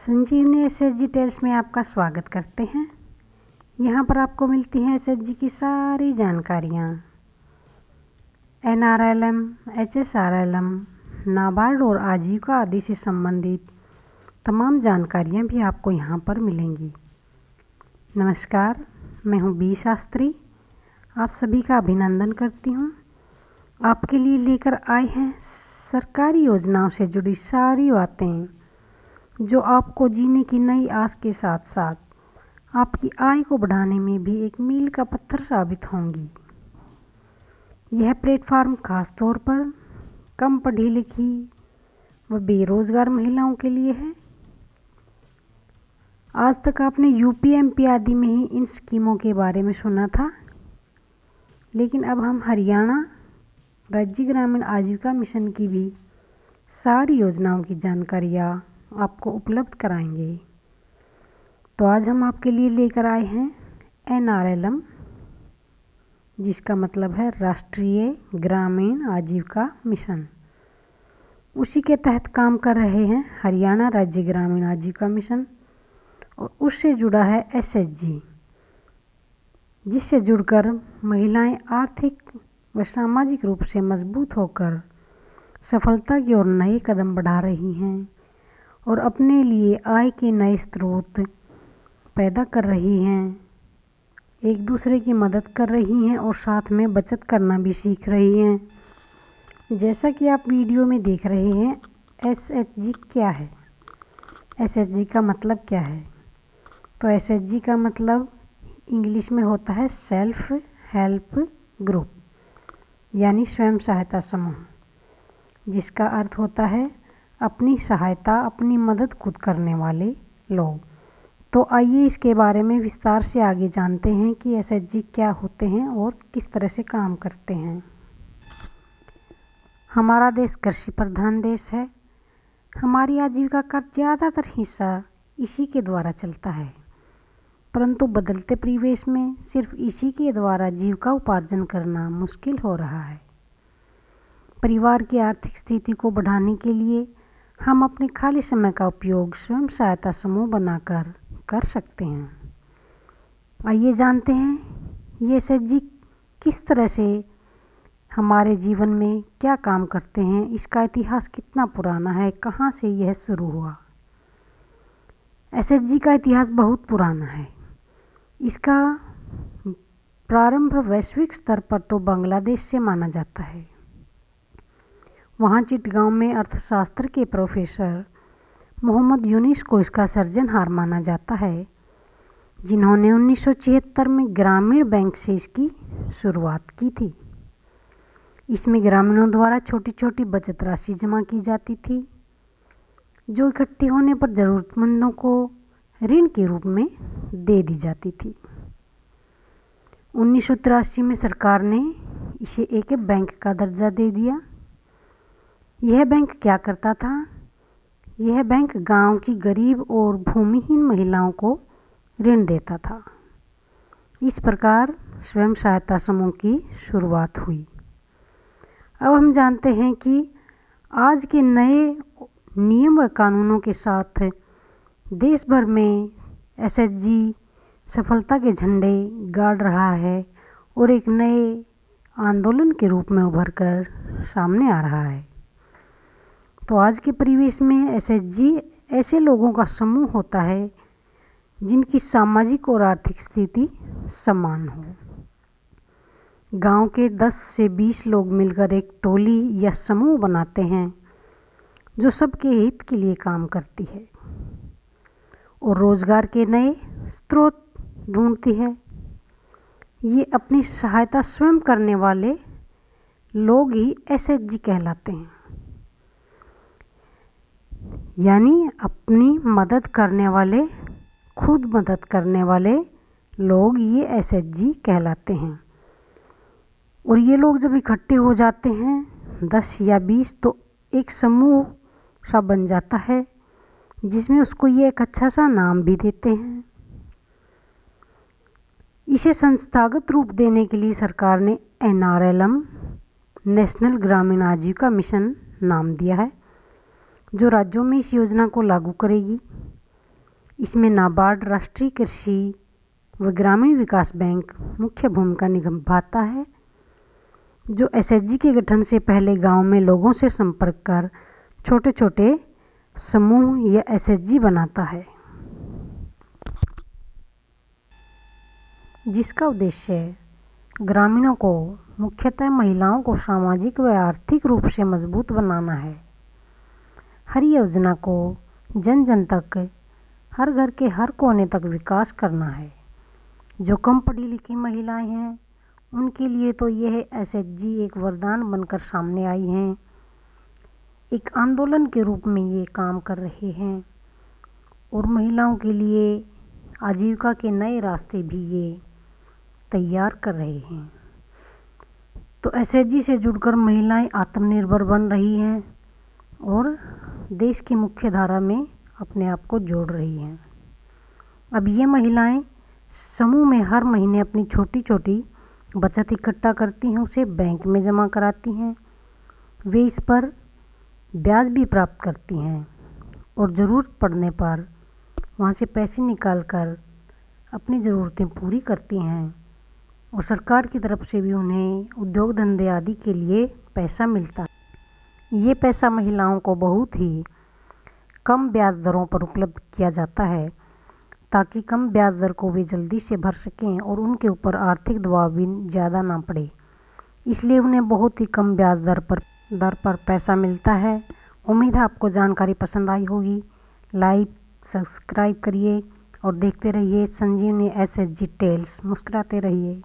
संजीवनी SHG tales में आपका स्वागत करते हैं। यहाँ पर आपको मिलती हैं एसएचजी की सारी जानकारियाँ। एनआरएलएम, एचएसआरएलएम, नाबार्ड और आजीविका आदि से संबंधित तमाम जानकारियाँ भी आपको यहाँ पर मिलेंगी। नमस्कार, मैं हूँ बी शास्त्री। आप सभी का अभिनंदन करती हूँ। आपके लिए लेकर आए हैं सरकारी योजनाओं से जुड़ी सारी बातें जो आपको जीने की नई आस के साथ साथ आपकी आय को बढ़ाने में भी एक मील का पत्थर साबित होंगी। यह प्लेटफार्म खास तौर पर कम पढ़ी लिखी व बेरोजगार महिलाओं के लिए है। आज तक आपने यूपी, एमपी आदि में ही इन स्कीमों के बारे में सुना था, लेकिन अब हम हरियाणा राज्य ग्रामीण आजीविका मिशन की भी सारी योजनाओं की जानकारियाँ आपको उपलब्ध कराएंगे। तो आज हम आपके लिए लेकर आए हैं एनआरएलएम, जिसका मतलब है राष्ट्रीय ग्रामीण आजीविका मिशन। उसी के तहत काम कर रहे हैं हरियाणा राज्य ग्रामीण आजीविका मिशन, और उससे जुड़ा है एसएचजी, जिससे जुड़कर महिलाएं आर्थिक व सामाजिक रूप से मजबूत होकर सफलता की ओर नए कदम बढ़ा रही हैं और अपने लिए आय के नए स्रोत पैदा कर रही हैं, एक दूसरे की मदद कर रही हैं और साथ में बचत करना भी सीख रही हैं। जैसा कि आप वीडियो में देख रहे हैं, एसएचजी क्या है, एसएचजी का मतलब क्या है? तो एसएचजी का मतलब इंग्लिश में होता है सेल्फ हेल्प ग्रुप, यानी स्वयं सहायता समूह, जिसका अर्थ होता है अपनी सहायता, अपनी मदद खुद करने वाले लोग। तो आइए इसके बारे में विस्तार से आगे जानते हैं कि एसएचजी क्या होते हैं और किस तरह से काम करते हैं। हमारा देश कृषि प्रधान देश है। हमारी आजीविका का ज़्यादातर हिस्सा इसी के द्वारा चलता है, परंतु बदलते परिवेश में सिर्फ इसी के द्वारा जीविका उपार्जन करना मुश्किल हो रहा है। परिवार की आर्थिक स्थिति को बढ़ाने के लिए हम अपने खाली समय का उपयोग स्वयं सहायता समूह बनाकर कर सकते हैं। आइए जानते हैं ये एसएचजी किस तरह से हमारे जीवन में क्या काम करते हैं, इसका इतिहास कितना पुराना है, कहाँ से यह शुरू हुआ। एसएचजी का इतिहास बहुत पुराना है। इसका प्रारंभ वैश्विक स्तर पर तो बांग्लादेश से माना जाता है। वहाँ चिटगांव में अर्थशास्त्र के प्रोफेसर मोहम्मद यूनिस को इसका सर्जनहार माना जाता है, जिन्होंने 1976 में ग्रामीण बैंक से इसकी शुरुआत की थी। इसमें ग्रामीणों द्वारा छोटी छोटी बचत राशि जमा की जाती थी, जो इकट्ठी होने पर ज़रूरतमंदों को ऋण के रूप में दे दी जाती थी। 1983 में सरकार ने इसे एक बैंक का दर्जा दे दिया। यह बैंक क्या करता था? यह बैंक गांव की गरीब और भूमिहीन महिलाओं को ऋण देता था। इस प्रकार स्वयं सहायता समूह की शुरुआत हुई। अब हम जानते हैं कि आज के नए नियम व कानूनों के साथ देश भर में एसएचजी सफलता के झंडे गाड़ रहा है और एक नए आंदोलन के रूप में उभर कर सामने आ रहा है। तो आज के परिवेश में एसएचजी ऐसे लोगों का समूह होता है जिनकी सामाजिक और आर्थिक स्थिति समान हो। गांव के 10 से 20 लोग मिलकर एक टोली या समूह बनाते हैं जो सबके हित के लिए काम करती है और रोजगार के नए स्रोत ढूंढती है। ये अपनी सहायता स्वयं करने वाले लोग ही एसएचजी कहलाते हैं, यानी अपनी मदद करने वाले, खुद मदद करने वाले लोग ये एसएचजी कहलाते हैं। और ये लोग जब इकट्ठे हो जाते हैं 10 या 20, तो एक समूह सा बन जाता है, जिसमें उसको ये एक अच्छा सा नाम भी देते हैं। इसे संस्थागत रूप देने के लिए सरकार ने एनआरएलएम, नेशनल ग्रामीण आजीविका मिशन नाम दिया है, जो राज्यों में इस योजना को लागू करेगी। इसमें नाबार्ड, राष्ट्रीय कृषि व ग्रामीण विकास बैंक मुख्य भूमिका निभाता है, जो एसएचजी के गठन से पहले गांव में लोगों से संपर्क कर छोटे छोटे समूह या एसएचजी बनाता है, जिसका उद्देश्य ग्रामीणों को, मुख्यतः महिलाओं को सामाजिक व आर्थिक रूप से मजबूत बनाना है। हर योजना को जन जन तक, हर घर के हर कोने तक विकास करना है। जो कम पढ़ी लिखी महिलाएं हैं उनके लिए तो यह एसएचजी एक वरदान बनकर सामने आई हैं। एक आंदोलन के रूप में ये काम कर रहे हैं और महिलाओं के लिए आजीविका के नए रास्ते भी ये तैयार कर रहे हैं। तो एसएचजी से जुड़कर महिलाएं आत्मनिर्भर बन रही हैं और देश की मुख्य धारा में अपने आप को जोड़ रही हैं। अब ये महिलाएं समूह में हर महीने अपनी छोटी छोटी बचत इकट्ठा करती हैं, उसे बैंक में जमा कराती हैं। वे इस पर ब्याज भी प्राप्त करती हैं और ज़रूरत पड़ने पर वहाँ से पैसे निकालकर अपनी ज़रूरतें पूरी करती हैं और सरकार की तरफ से भी उन्हें उद्योग धंधे आदि के लिए पैसा मिलता है। ये पैसा महिलाओं को बहुत ही कम ब्याज दरों पर उपलब्ध किया जाता है, ताकि कम ब्याज दर को वे जल्दी से भर सकें और उनके ऊपर आर्थिक दबाव भी ज़्यादा ना पड़े। इसलिए उन्हें बहुत ही कम ब्याज दर पर पैसा मिलता है। उम्मीद है आपको जानकारी पसंद आई होगी। लाइक, सब्सक्राइब करिए और देखते रहिए संजीवनी एसएचजी टेल्स। मुस्कुराते रहिए।